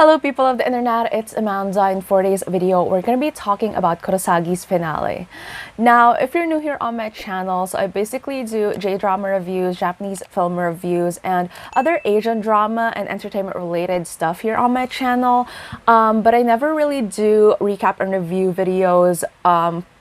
Hello people of the internet, it's Amanda. In today's video, we're going to be talking about Kurosagi's finale. Now, if you're new here on my channel, so I basically do J-drama reviews, Japanese film reviews, and other Asian drama and entertainment related stuff here on my channel. But I never really do recap and review videos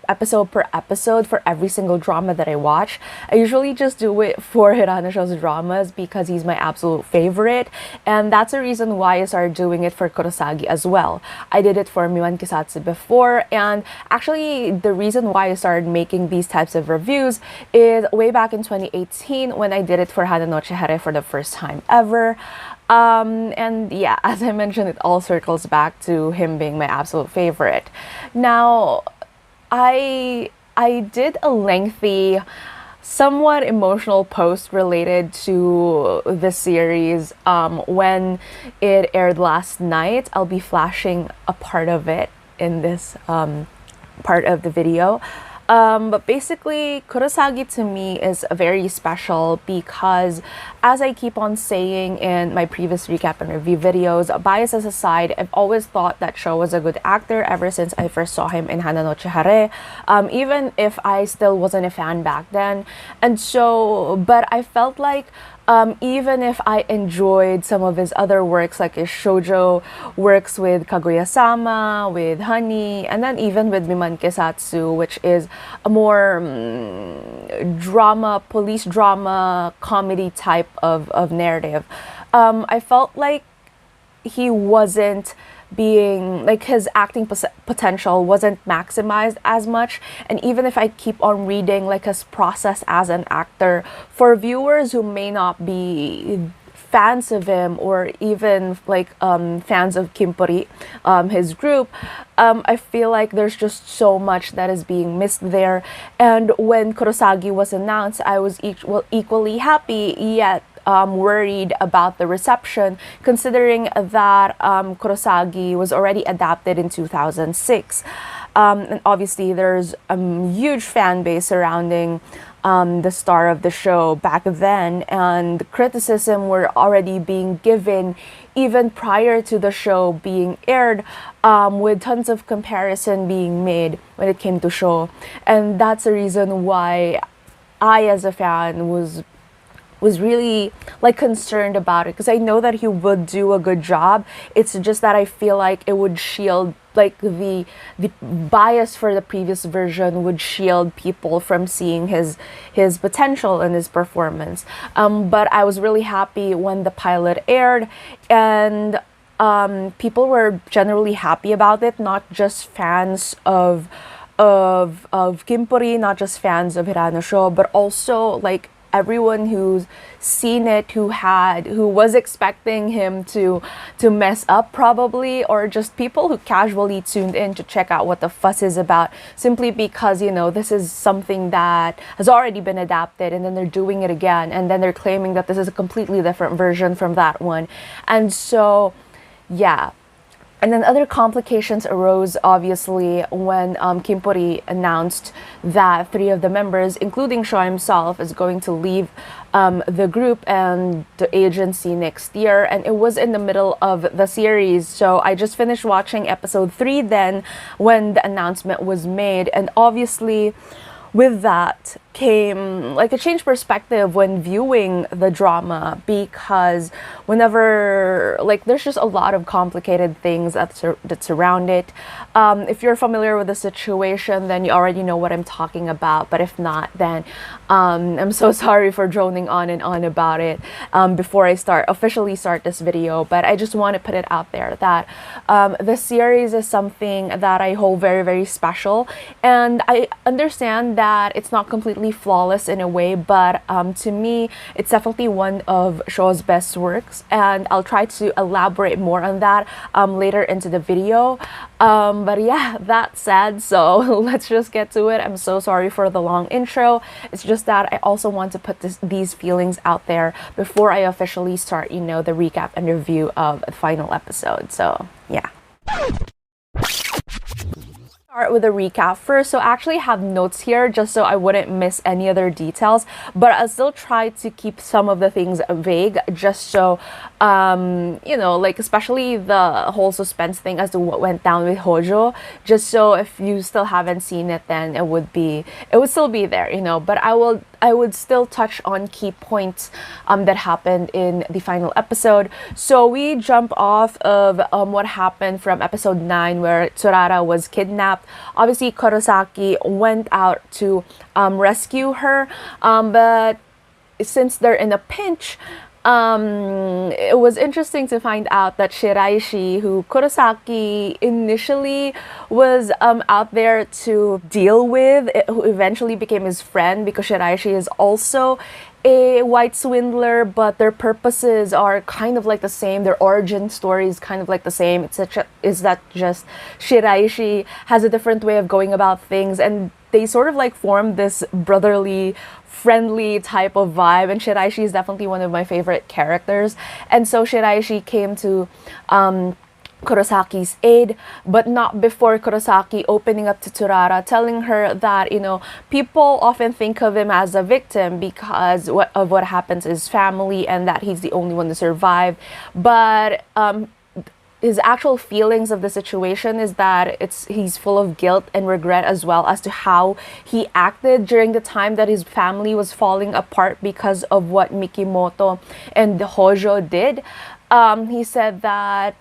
episode per episode for every single drama that I watch. I usually just do it for Hirano Sho's dramas because he's my absolute favorite, and that's the reason why I started doing it for Kurosagi as well. I did it for Miura Tomokazu before, and actually the reason why I started making these types of reviews is way back in 2018 when I did it for Hana no Chihere for the first time ever. And yeah, as I mentioned, it all circles back to him being my absolute favorite. Now, I did a lengthy, somewhat emotional post related to the series when it aired last night. I'll be flashing a part of it in this part of the video. But basically, Kurosagi to me is very special because, as I keep on saying in my previous recap and review videos, biases aside, I've always thought that Sho was a good actor ever since I first saw him in Hana no Chihere, even if I still wasn't a fan back then. And so, but I felt like even if I enjoyed some of his other works, like his shoujo works with Kaguya-sama, with Honey, and then even with Miman Kesatsu, which is a more drama, police drama, comedy type of narrative, I felt like he wasn't being, like, his acting potential wasn't maximized as much. And even if I keep on reading like his process as an actor, for viewers who may not be fans of him or even like fans of Kimpori, his group, I feel like there's just so much that is being missed there. And when Kurosagi was announced, I was equally happy yet worried about the reception, considering that Kurosagi was already adapted in 2006. And obviously there's a huge fan base surrounding the star of the show back then, and criticism were already being given even prior to the show being aired, with tons of comparison being made when it came to Sho. And that's the reason why I, as a fan, was really like concerned about it, because I know that he would do a good job. It's just that I feel like it would shield, like the bias for the previous version would shield people from seeing his potential in his performance. But I was really happy when the pilot aired, and people were generally happy about it, not just fans of Kimpori, not just fans of Hirano Sho, but also like everyone who's seen it, who was expecting him to mess up probably, or just people who casually tuned in to check out what the fuss is about, simply because, you know, this is something that has already been adapted and then they're doing it again, and then they're claiming that this is a completely different version from that one. And so yeah. And then other complications arose, obviously, when Kimpori announced that 3 of the members, including Sho himself, is going to leave the group and the agency next year. And it was in the middle of the series. So I just finished watching episode 3 then when the announcement was made. And obviously, with that came like a changed perspective when viewing the drama, because whenever, like, there's just a lot of complicated things that surround it. If you're familiar with the situation, then you already know what I'm talking about, but if not, then I'm so sorry for droning on and on about it before I officially start this video. But I just want to put it out there that the series is something that I hold very, very special, and I understand that it's not completely flawless in a way, but to me, it's definitely one of Sho's best works, and I'll try to elaborate more on that later into the video. But yeah, that's sad, so let's just get to it. I'm so sorry for the long intro. It's just that I also want to put these feelings out there before I officially start, you know, the recap and review of the final episode. So yeah. start with a recap first. So I actually have notes here just so I wouldn't miss any other details, but I'll still try to keep some of the things vague just so, you know, like especially the whole suspense thing as to what went down with Hojo, just so if you still haven't seen it, then it would still be there, you know, but I would still touch on key points that happened in the final episode. So we jump off of what happened from episode 9 where Tsurara was kidnapped. Obviously, Kurosaki went out to rescue her, but since they're in a pinch, it was interesting to find out that Shiraishi, who Kurosaki initially was out there to deal with, who eventually became his friend because Shiraishi is also a white swindler, but their purposes are kind of like the same. Their origin story is kind of like the same. Is that just Shiraishi has a different way of going about things, and they sort of like form this brotherly, friendly type of vibe, and Shiraishi is definitely one of my favorite characters. And so Shiraishi came to Kurosaki's aid, but not before Kurosaki opening up to Tsurara, telling her that, you know, people often think of him as a victim because of what happens to his family and that he's the only one to survive. But his actual feelings of the situation is that he's full of guilt and regret as well as to how he acted during the time that his family was falling apart because of what Mikimoto and Hojo did. He said that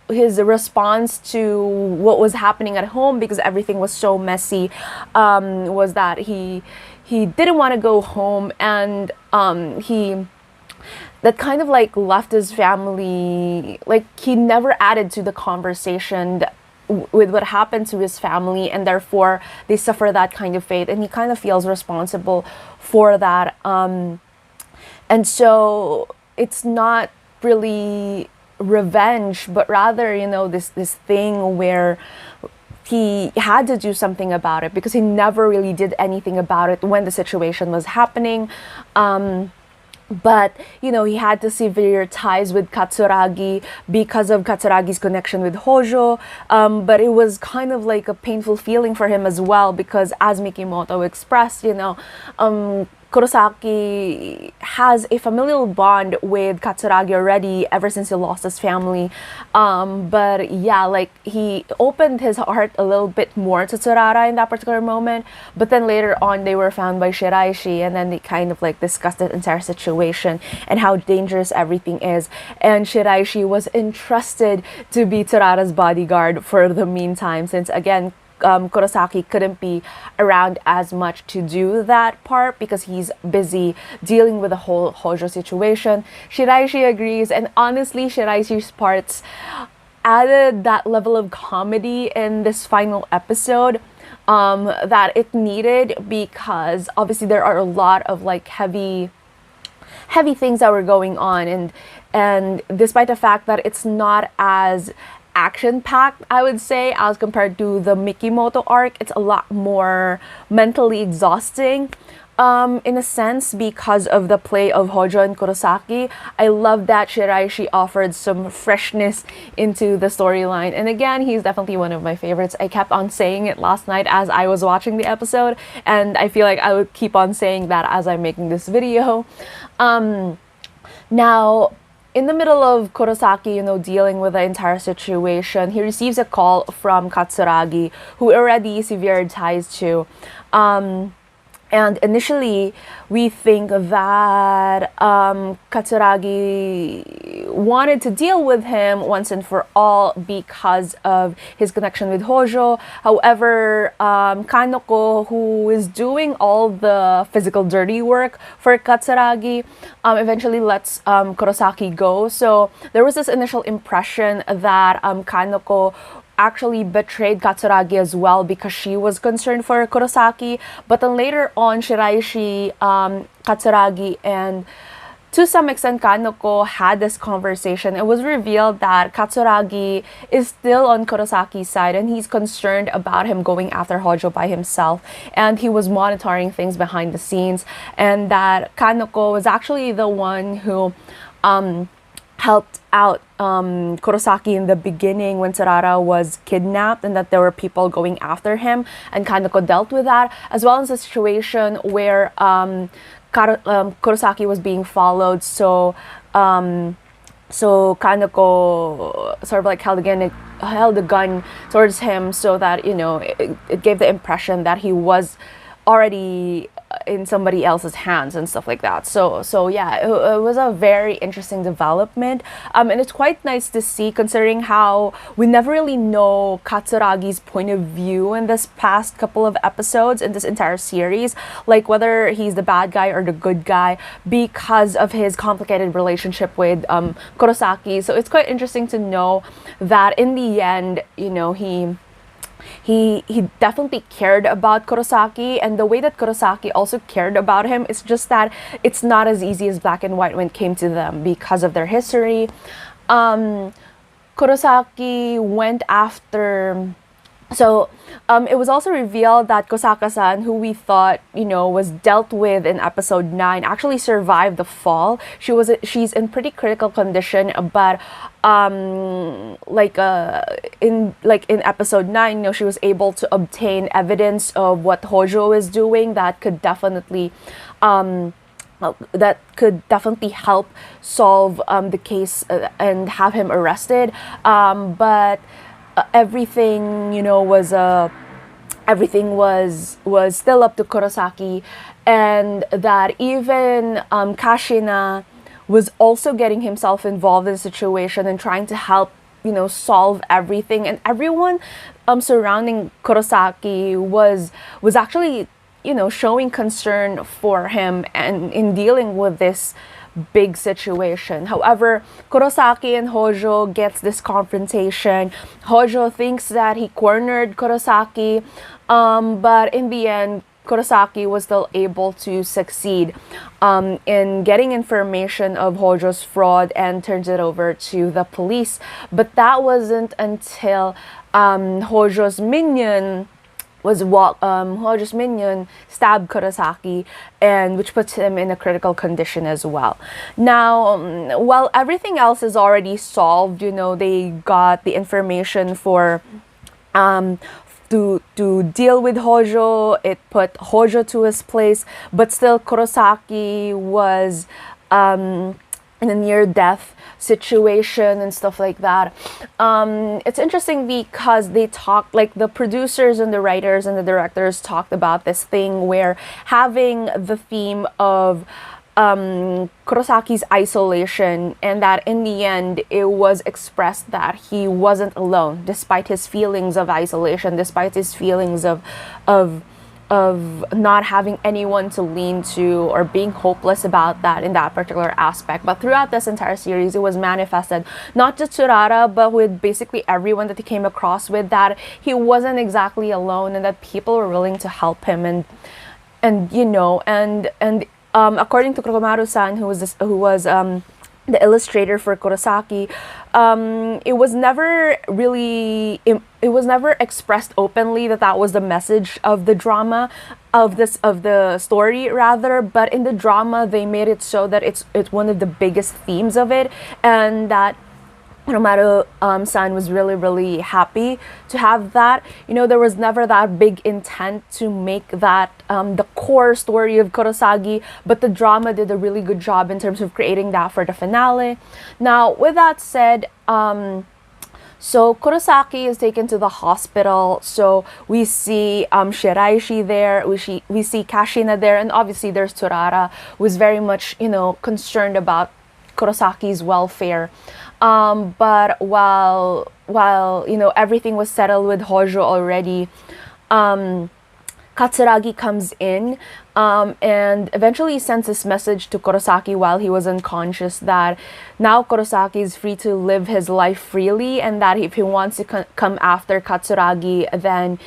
his response to what was happening at home, because everything was so messy, was that he didn't want to go home, and that kind of like left his family, like he never added to the conversation with what happened to his family, and therefore they suffer that kind of fate, and he kind of feels responsible for that. And so it's not really revenge, but rather, you know, this thing where he had to do something about it because he never really did anything about it when the situation was happening. But, you know, he had to sever ties with Katsuragi because of Katsuragi's connection with Hojo. But it was kind of like a painful feeling for him as well because, as Mikimoto expressed, you know, Kurosaki has a familial bond with Katsuragi already ever since he lost his family. But yeah, like he opened his heart a little bit more to Tsurara in that particular moment. But then later on, they were found by Shiraishi, and then they kind of like discussed the entire situation and how dangerous everything is. And Shiraishi was entrusted to be Tsurara's bodyguard for the meantime, since again, Kurosaki couldn't be around as much to do that part because he's busy dealing with the whole Hojo situation. Shiraishi agrees, and honestly, Shiraishi's parts added that level of comedy in this final episode that it needed, because obviously there are a lot of like heavy things that were going on, and despite the fact that it's not as action-packed, I would say, as compared to the Mikimoto arc, it's a lot more mentally exhausting in a sense because of the play of Hojo and Kurosaki. I love that Shiraishi offered some freshness into the storyline, and again, he's definitely one of my favorites. I kept on saying it last night as I was watching the episode, and I feel like I would keep on saying that as I'm making this video. Now, in the middle of Kurosaki, you know, dealing with the entire situation, he receives a call from Katsuragi, who already severed ties to. And initially, we think that Katsuragi wanted to deal with him once and for all because of his connection with Hojo. However, Kanoko, who is doing all the physical dirty work for Katsuragi, eventually lets Kurosaki go. So there was this initial impression that Kanoko actually betrayed Katsuragi as well because she was concerned for Kurosaki. But then later on, Shiraishi, Katsuragi, and to some extent Kanoko had this conversation. It was revealed that Katsuragi is still on Kurosaki's side, and he's concerned about him going after Hojo by himself, and he was monitoring things behind the scenes, and that Kanoko was actually the one who helped out Kurosaki in the beginning when Tsurara was kidnapped and that there were people going after him, and Kaneko dealt with that, as well as a situation where Kurosaki was being followed, so Kaneko sort of like held a gun towards him, so that, you know, it gave the impression that he was already in somebody else's hands and stuff like that. So yeah, it was a very interesting development, and it's quite nice to see, considering how we never really know Katsuragi's point of view in this past couple of episodes in this entire series, like whether he's the bad guy or the good guy, because of his complicated relationship with Kurosaki. So it's quite interesting to know that in the end, you know, he definitely cared about Kurosaki, and the way that Kurosaki also cared about him is just that it's not as easy as black and white when it came to them because of their history. Kurosaki went after... So it was also revealed that Kosaka-san, who we thought, you know, was dealt with in episode 9, actually survived the fall. She's in pretty critical condition, but in episode 9, you know, she was able to obtain evidence of what Hojo is doing that could definitely help solve the case and have him arrested. But everything, you know, was still up to Kurosaki, and that even Kashina was also getting himself involved in the situation and trying to help, you know, solve everything, and everyone surrounding Kurosaki was actually, you know, showing concern for him and in dealing with this big situation. However, Kurosaki and Hojo gets this confrontation. Hojo thinks that he cornered Kurosaki, but in the end, Kurosaki was still able to succeed in getting information of Hojo's fraud and turns it over to the police. But that wasn't until Hojo's minion stabbed Kurosaki, and which puts him in a critical condition as well. Now, while everything else is already solved, you know, they got the information for to deal with Hojo. It put Hojo to his place, but still Kurosaki was in a near-death situation and stuff like that. It's interesting because they talked, like the producers and the writers and the directors talked about this thing where having the theme of Kurosaki's isolation, and that in the end it was expressed that he wasn't alone despite his feelings of isolation, despite his feelings of not having anyone to lean to or being hopeless about that in that particular aspect. But throughout this entire series, it was manifested not just Tsurara, but with basically everyone that he came across with, that he wasn't exactly alone and that people were willing to help him. And you know, according to Kuromaru-san, who was the illustrator for Kurosaki, it was never expressed openly that was the message of the drama, of the story rather, but in the drama they made it so that it's one of the biggest themes of it, and that Kuromaru-san was really happy to have that. You know, there was never that big intent to make that the core story of Kurosagi, but the drama did a really good job in terms of creating that for the finale. Now, with that said, so Kurosaki is taken to the hospital. So we see Shiraishi there, we see Kashina there, and obviously there's Tsurara, who is very much, you know, concerned about Kurosaki's welfare. But while you know everything was settled with Hojo already, Katsuragi comes in and eventually sends this message to Kurosaki while he was unconscious that now Kurosaki is free to live his life freely, and that if he wants to come after Katsuragi, then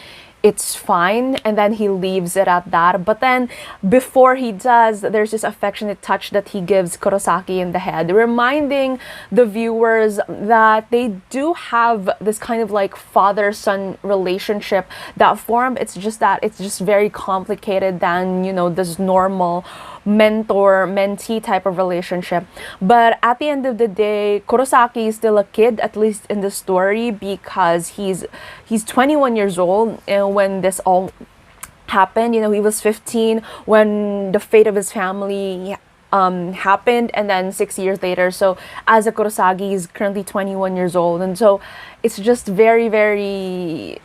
it's fine, and then he leaves it at that. But then before he does, there's this affectionate touch that he gives Kurosaki in the head, reminding the viewers that they do have this kind of like father-son relationship that form. It's just that it's just very complicated than, you know, this normal mentor-mentee type of relationship. But at the end of the day, Kurosaki is still a kid, at least in the story, because he's 21 years old when this all happened. You know, he was 15 when the fate of his family happened, and then 6 years later, so as a Kurosagi, he's currently 21 years old. And so it's just very, very,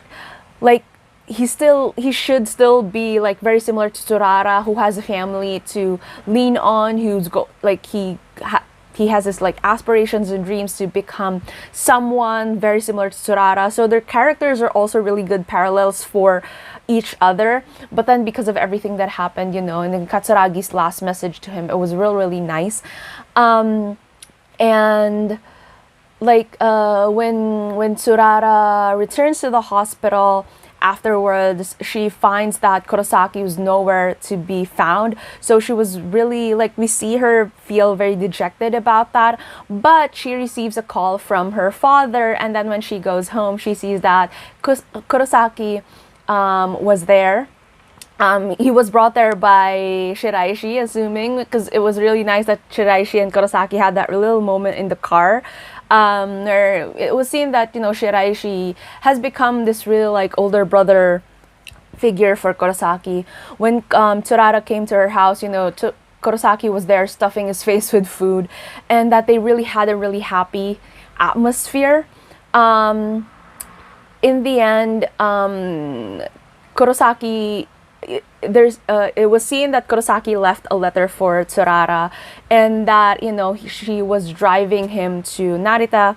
like, he should still be like very similar to Tsurara, who has a family to lean on, he has his like aspirations and dreams to become someone very similar to Tsurara. So their characters are also really good parallels for each other. But then because of everything that happened, you know, and then Katsuragi's last message to him, it was really nice. And like when Tsurara returns to the hospital, afterwards, she finds that Kurosaki was nowhere to be found. So she was really, like, we see her feel very dejected about that. But she receives a call from her father, and then when she goes home, she sees that Kurosaki was there. He was brought there by Shiraishi, assuming, because it was really nice that Shiraishi and Kurosaki had that little moment in the car. Where it was seen that, you know, Shiraishi has become this really like older brother figure for Kurosaki. When Tsurara came to her house, you know, Kurosaki was there stuffing his face with food, and that they really had a really happy atmosphere. In the end, Kurosaki, it was seen that Kurosaki left a letter for Tsurara, and that, you know, she was driving him to Narita.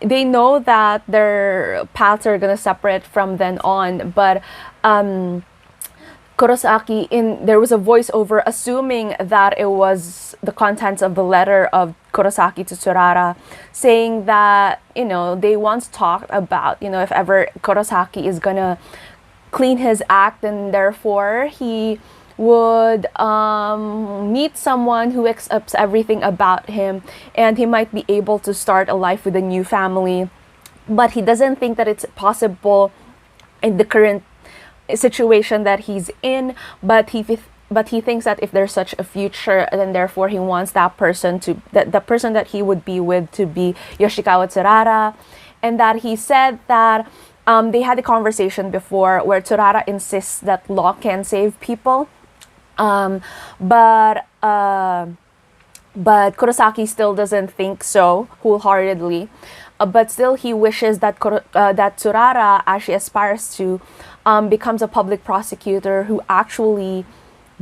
They know that their paths are gonna separate from then on, but Kurosaki, there was a voiceover assuming that it was the contents of the letter of Kurosaki to Tsurara, saying that, you know, they once talked about, you know, if ever Kurosaki is gonna clean his act, and therefore he would meet someone who accepts everything about him, and he might be able to start a life with a new family. But he doesn't think that it's possible in the current situation that he's in, but he thinks that if there's such a future, then therefore he wants that person to, the person that he would be with, to be Yoshikawa Tsurara. And that he said that they had a conversation before where Tsurara insists that law can save people, but Kurosaki still doesn't think so wholeheartedly. But still, he wishes that that Tsurara, as she aspires to, becomes a public prosecutor who actually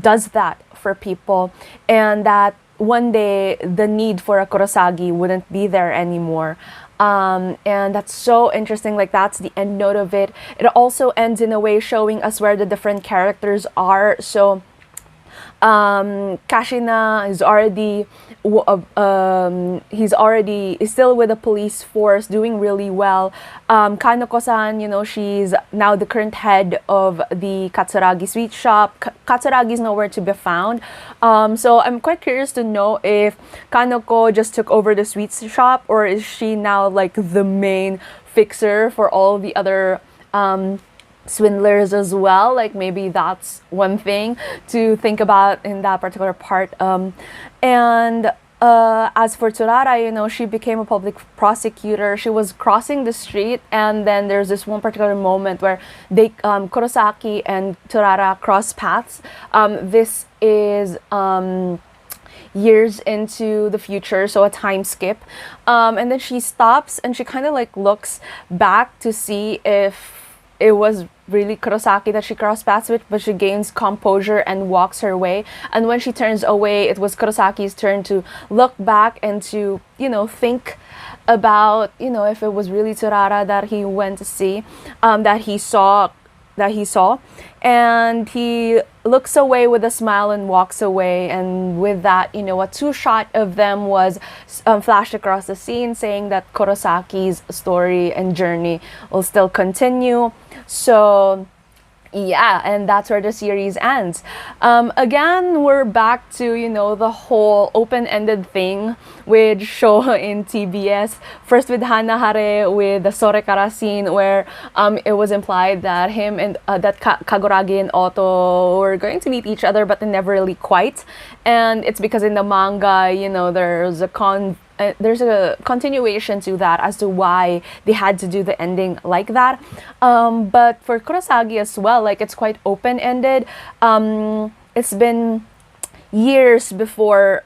does that for people, and that one day the need for a Kurosagi wouldn't be there anymore. And that's so interesting. Like, that's the end note of it. It also ends in a way showing us where the different characters are. So Kashina is already is still with the police force, doing really well. Kanoko-san, you know, she's now the current head of the Katsuragi sweet shop. Katsuragi is nowhere to be found. So I'm quite curious to know if Kanoko just took over the sweets shop, or is she now like the main fixer for all the other swindlers as well. Like, maybe that's one thing to think about in that particular part. And as for Tsurara, you know, she became a public prosecutor. She was crossing the street, and then there's this one particular moment where they Kurosaki and Tsurara cross paths. This is years into the future, so a time skip. And then she stops and she kind of like looks back to see if it was really Kurosaki that she crossed paths with, but she gains composure and walks her way. And when she turns away, it was Kurosaki's turn to look back and to, you know, think about, you know, if it was really Tsurara that he went to see, that he saw, and he looks away with a smile and walks away. And with that, you know, a two-shot of them was flashed across the scene, saying that Kurosaki's story and journey will still continue. So Yeah, and that's where the series ends. Again, we're back to, the whole open-ended thing with Sho in TBS. First with Hana Hare with the Sorekara scene where it was implied that him and Kaguragi and Otto were going to meet each other, but they never really quite. And it's because in the manga, there's a continuation to that as to why they had to do the ending like that. But for Kurosagi as well, like it's quite open-ended. It's been years before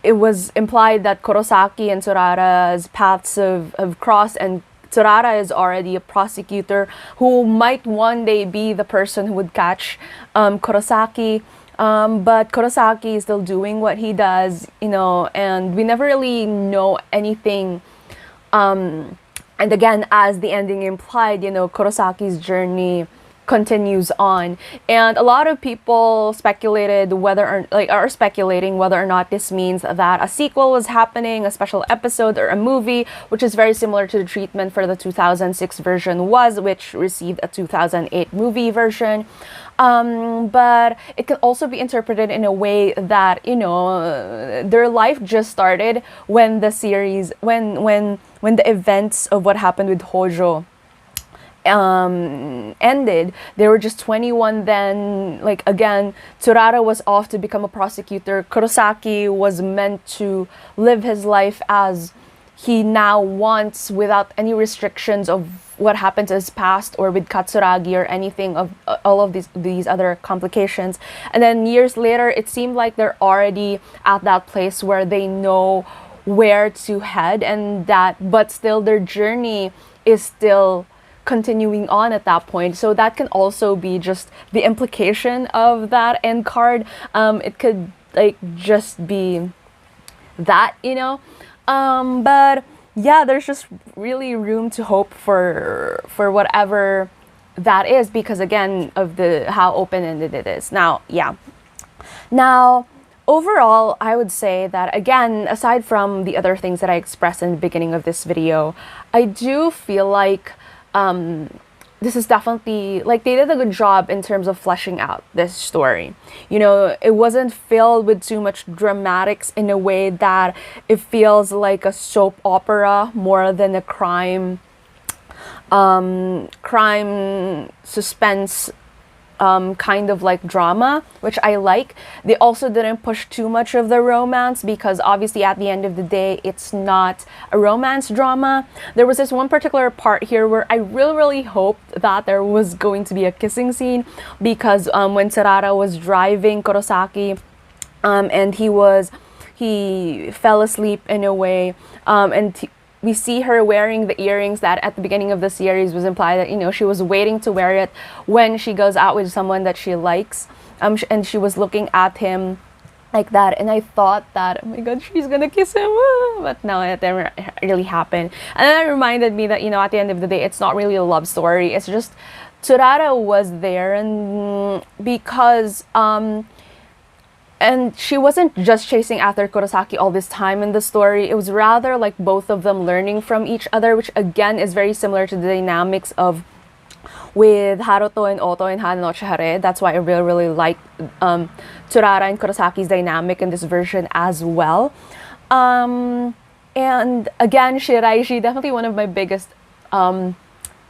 it was implied that Kurosaki and Tsurara's paths have crossed, and Tsurara is already a prosecutor who might one day be the person who would catch Kurosaki. But Kurosaki is still doing what he does, and we never really know anything. And again, as the ending implied, Kurosaki's journey continues on, and a lot of people are speculating whether or not this means that a sequel was happening, a special episode or a movie, which is very similar to the treatment for the 2006 version which received a 2008 movie version. But it can also be interpreted in a way that their life just started when the series when the events of what happened with Hojo ended. They were just 21 then. Like again, Tsurara was off to become a prosecutor. Kurosaki was meant to live his life as he now wants, without any restrictions of what happened to his past or with Katsuragi or anything of all of these other complications. And then years later, it seemed like they're already at that place where they know where to head, but still their journey is still continuing on at that point. So that can also be just the implication of that end card. It could just be that, but yeah, there's just really room to hope for whatever that is, because again of how open-ended it is. Now overall, I would say that, again, aside from the other things that I expressed in the beginning of this video, I do feel like this is definitely, they did a good job in terms of fleshing out this story. It wasn't filled with too much dramatics in a way that it feels like a soap opera more than a crime suspense kind of drama, which I like. They also didn't push too much of the romance, because obviously at the end of the day, it's not a romance drama. There was this one particular part here where I really hoped that there was going to be a kissing scene, because when Tsurara was driving Kurosaki, and he fell asleep in a way, we see her wearing the earrings that at the beginning of the series was implied that, she was waiting to wear it when she goes out with someone that she likes. And she was looking at him like that. And I thought that, oh my God, she's gonna kiss him. But no, it didn't really happen. And then it reminded me that, at the end of the day, it's not really a love story. It's just Tsurara was there, and because and she wasn't just chasing after Kurosaki all this time in the story. It was rather like both of them learning from each other, which again is very similar to the dynamics of with Haruto and Otto in Hana no Hare. That's why I really like Tsurara and Kurosaki's dynamic in this version as well. And again, Shiraishi, definitely one of my biggest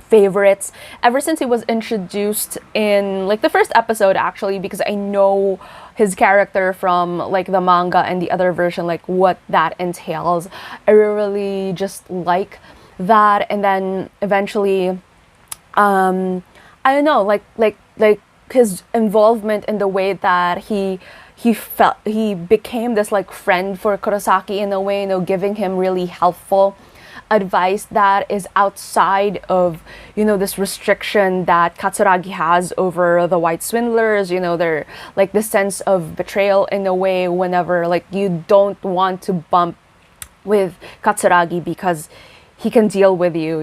favorites ever since he was introduced in the first episode, actually, because I know his character from the manga and the other version, what that entails. I really just like that. And then eventually I don't know, like his involvement in the way that he became this friend for Kurosaki in a way, giving him really helpful advice that is outside of this restriction that Katsuragi has over the white swindlers. They're the sense of betrayal in a way whenever you don't want to bump with Katsuragi because he can deal with you,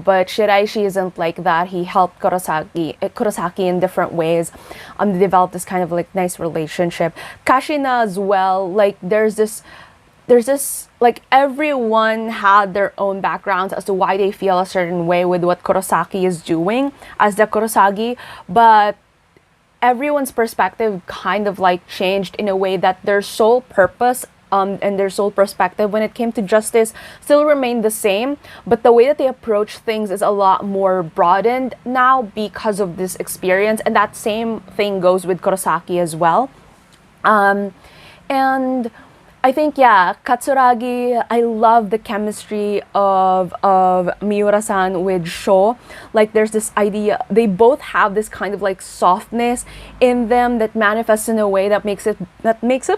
but Shiraishi isn't like that. He helped Kurosaki in different ways. They developed this kind of nice relationship. Kashina as well, there's this there's this, like, everyone had their own backgrounds as to why they feel a certain way with what Kurosaki is doing as the Kurosagi, but everyone's perspective kind of like changed in a way that their sole purpose and their sole perspective when it came to justice still remained the same, but the way that they approach things is a lot more broadened now because of this experience, and that same thing goes with Kurosaki as well. And I think, yeah, Katsuragi, I love the chemistry of Miura-san with Sho. Like, there's this idea, they both have this kind of like softness in them that manifests in a way that makes it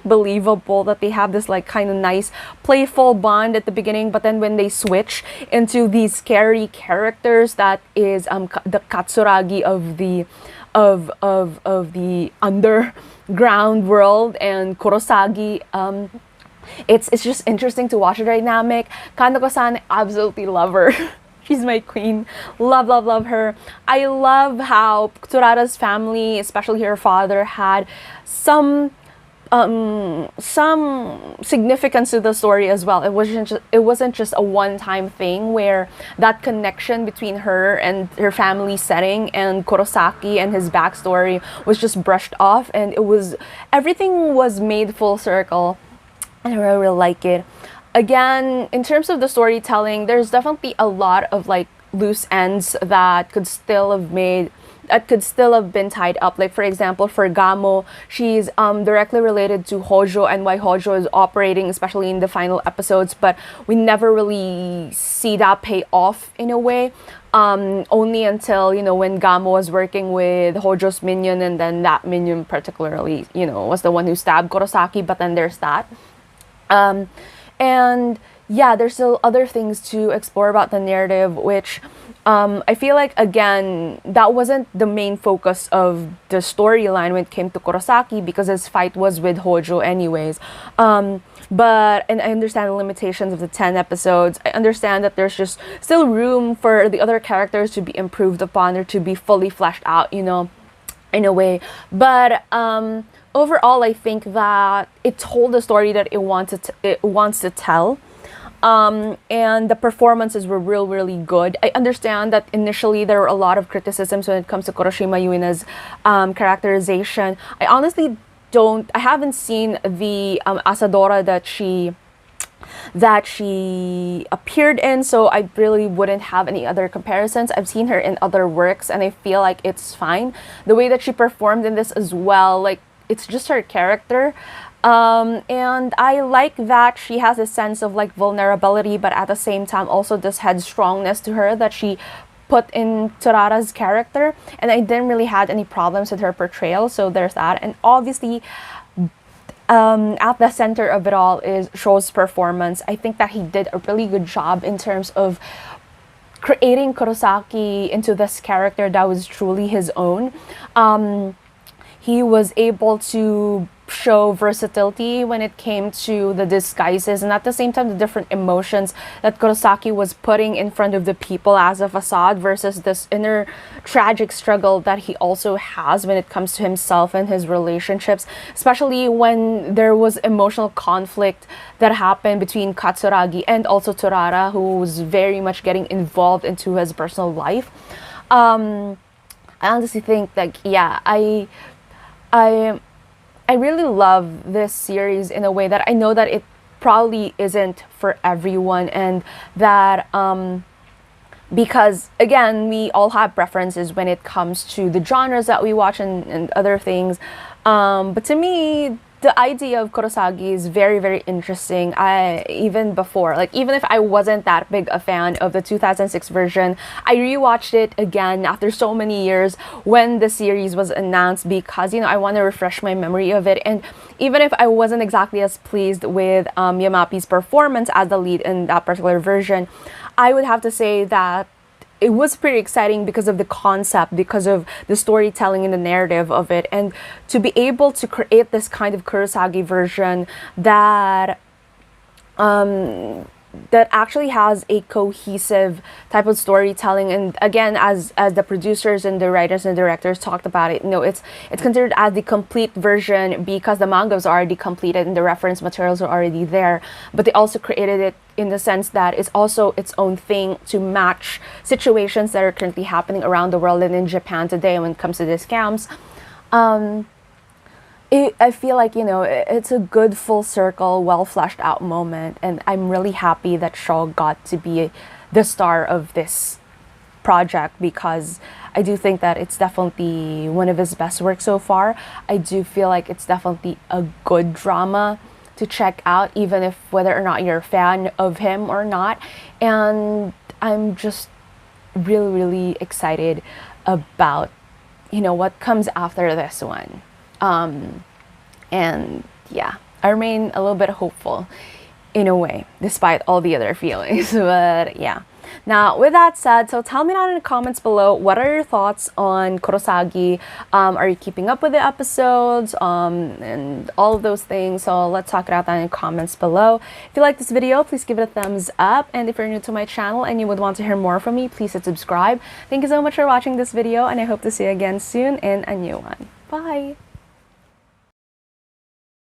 believable, that they have this like kind of nice playful bond at the beginning, but then when they switch into these scary characters, that is the Katsuragi of the underground world, and Kurosagi, it's just interesting to watch the dynamic. Kaneko-san, absolutely love her. She's my queen. Love, love, love her. I love how Tsurara's family, especially her father, had some significance to the story as well. It wasn't just a one-time thing where that connection between her and her family setting and Kurosaki and his backstory was just brushed off, and everything was made full circle. And I really, really like it. Again, in terms of the storytelling, there's definitely a lot of like loose ends that could still have been tied up. Like, for example, for Gamo, she's directly related to Hojo and why Hojo is operating, especially in the final episodes, but we never really see that pay off in a way. Only until, when Gamo was working with Hojo's minion, and then that minion particularly, was the one who stabbed Kurosaki, but then there's that. And yeah, there's still other things to explore about the narrative, which I feel like, again, that wasn't the main focus of the storyline when it came to Kurosaki, because his fight was with Hojo anyways. And I understand the limitations of the 10 episodes. I understand that there's just still room for the other characters to be improved upon or to be fully fleshed out, in a way. But overall, I think that it told the story that it wants to tell. And the performances were really good. I understand that initially there were a lot of criticisms when it comes to Kuroshima Yuina's characterization. I haven't seen the Asadora that she appeared in, so I really wouldn't have any other comparisons. I've seen her in other works, and I feel like it's fine. The way that she performed in this as well, like, it's just her character. And I like that she has a sense of like vulnerability, but at the same time also this headstrongness to her that she put in Tsurara's character, and I didn't really had any problems with her portrayal, so there's that. And obviously at the center of it all is Sho's performance. I think that he did a really good job in terms of creating Kurosaki into this character that was truly his own. He was able to show versatility when it came to the disguises, and at the same time the different emotions that Kurosaki was putting in front of the people as a facade versus this inner tragic struggle that he also has when it comes to himself and his relationships, especially when there was emotional conflict that happened between Katsuragi and also Tsurara, who was very much getting involved into his personal life. I honestly think, like, yeah, I really love this series in a way that I know that it probably isn't for everyone, and that because, again, we all have preferences when it comes to the genres that we watch and other things. But to me, the idea of Kurosagi is very, very interesting. Even if I wasn't that big a fan of the 2006 version, I rewatched it again after so many years when the series was announced, because, I want to refresh my memory of it. And even if I wasn't exactly as pleased with Yamapi's performance as the lead in that particular version, I would have to say that it was pretty exciting because of the concept, because of the storytelling and the narrative of it, and to be able to create this kind of Kurosagi version that that actually has a cohesive type of storytelling. And again, as the producers and the writers and directors talked about it, it's considered as the complete version because the manga was already completed and the reference materials are already there, but they also created it in the sense that it's also its own thing to match situations that are currently happening around the world and in Japan today when it comes to the scams. I feel like, it's a good full circle, well fleshed out moment, and I'm really happy that Sho got to be the star of this project because I do think that it's definitely one of his best work so far. I do feel like it's definitely a good drama to check out, even if whether or not you're a fan of him or not. And I'm just really, really excited about, what comes after this one. And yeah, I remain a little bit hopeful in a way, despite all the other feelings. But yeah. Now, with that said, so tell me down in the comments below, what are your thoughts on Kurosagi? Are you keeping up with the episodes? And all of those things. So let's talk about that in the comments below. If you like this video, please give it a thumbs up. And if you're new to my channel and you would want to hear more from me, please hit subscribe. Thank you so much for watching this video, and I hope to see you again soon in a new one. Bye!